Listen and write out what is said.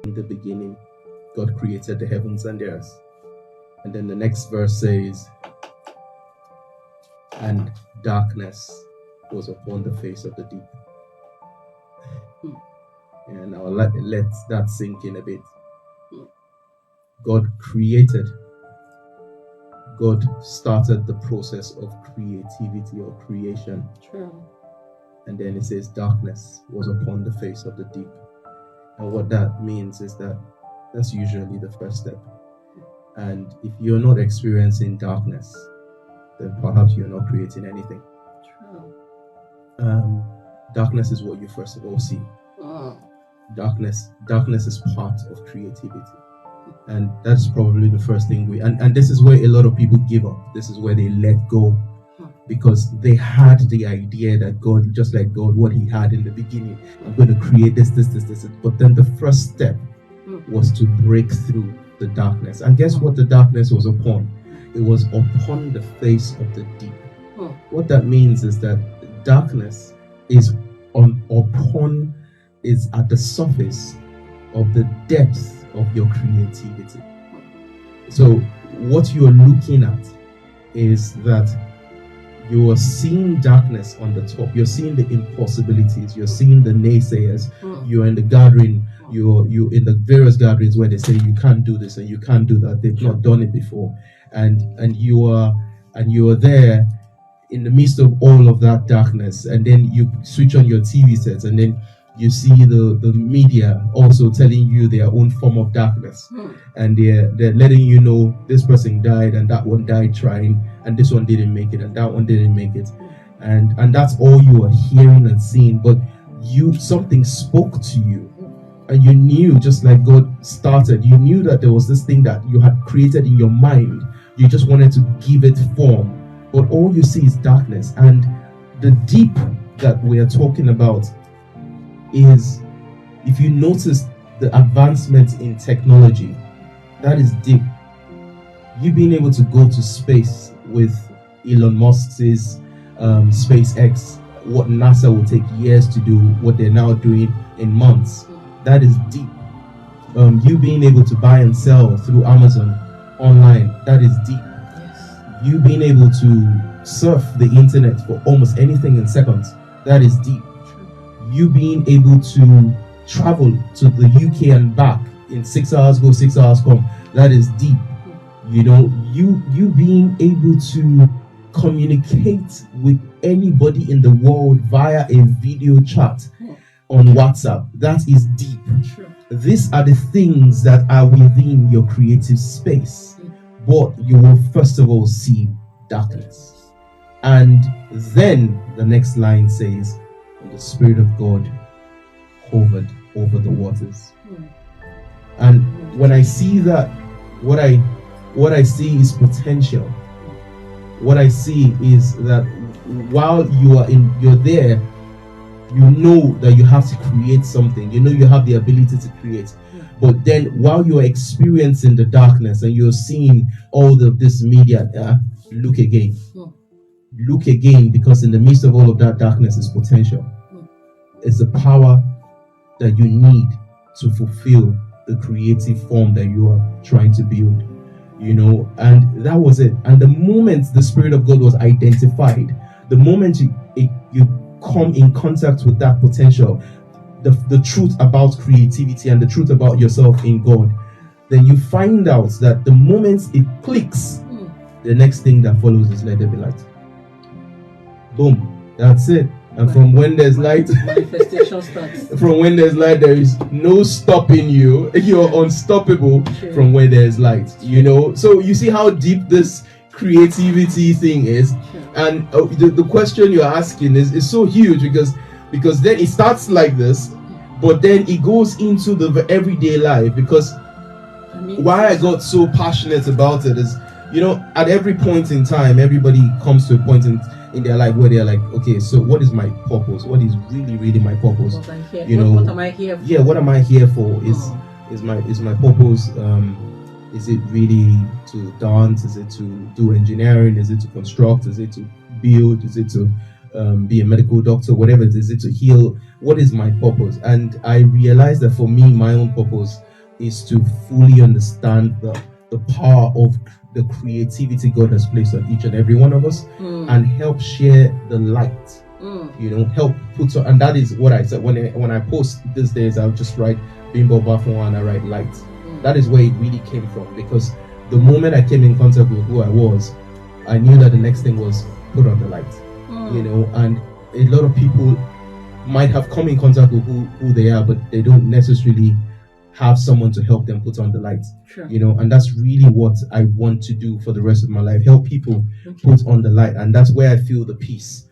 In the beginning, God created the heavens and the earth. And then the next verse says, and darkness was upon the face of the deep. And I'll let that sink in a bit. God created. God started the process of creativity or creation. True. And then it says darkness was upon the face of the deep. And what that means is that that's usually the first step. And if you're not experiencing darkness, then perhaps you're not creating anything. True. Darkness is what you first of all see. Oh. Darkness is part of creativity. And that's probably the first thing and this is where a lot of people give up. This is where they let go, because they had the idea that God, just like God, what he had in the beginning, I'm going to create this. But then the first step was to break through the darkness. And guess what the darkness was upon? It was upon the face of the deep. What that means is that darkness is is at the surface of the depth of your creativity. So what you're looking at is that you're seeing darkness on the top. You're seeing the impossibilities. You're seeing the naysayers. You're in the gathering. You're in the various gatherings where they say you can't do this and you can't do that. They've not done it before, and you are there in the midst of all of that darkness. And then you switch on your TV sets, and then you see the media also telling you their own form of darkness, and they're letting you know this person died and that one died trying, and this one didn't make it and that one didn't make it, and that's all you are hearing and seeing. But something spoke to you, and you knew, just like God started, you knew that there was this thing that you had created in your mind. You just wanted to give it form, but all you see is darkness. And the deep that we are talking about is, if you notice the advancements in technology, that is deep. You being able to go to space with Elon Musk's SpaceX, what NASA will take years to do, what they're now doing in months, that is deep. You being able to buy and sell through Amazon online, that is deep. Yes. You being able to surf the internet for almost anything in seconds, that is deep. You being able to travel to the UK and back in 6 hours go, 6 hours come, that is deep. You know, you being able to communicate with anybody in the world via a video chat on WhatsApp, that is deep. These are the things that are within your creative space, but you will first of all see darkness. And then the next line says, the Spirit of God hovered over the waters. And when I see that, what I see is potential. What I see is that while you're there, you know that you have to create something. You know you have the ability to create. But then while you're experiencing the darkness and you're seeing all of this media, look again. Look again, because in the midst of all of that darkness is potential. It's the power that you need to fulfill the creative form that you are trying to build, you know. And that was it. And the moment the Spirit of God was identified, the moment you come in contact with that potential, the truth about creativity and the truth about yourself in God, then you find out that the moment it clicks, the next thing that follows is let there be light. Boom, that's it. And from when there's light, manifestation starts. From when there's light, there is no stopping you. You're unstoppable from where there's light, you know. So you see how deep this creativity thing is. And the question you're asking is so huge, because then it starts like this, but then it goes into the everyday life. Because why I got so passionate about it is, you know, at every point in time, everybody comes to a point in their life where they're like, okay, so what is my purpose? What is really my purpose? What am I here for? Yeah, what am I here for? Is my purpose? Is it really to dance? Is it to do engineering? Is it to construct? Is it to build? Is it to be a medical doctor? Whatever it is it to heal? What is my purpose? And I realized that for me, my own purpose is to fully understand the power of the creativity God has placed on each and every one of us, and help share the light. Help put on, and that is what I said when I post these days. I'll just write Bimbo Bafon and I write light. That is where it really came from, because the moment I came in contact with who I was, I knew that the next thing was put on the light. And a lot of people might have come in contact with who they are, but they don't necessarily have someone to help them put on the light. Sure. And that's really what I want to do for the rest of my life, help people put on the light. And that's where I feel the peace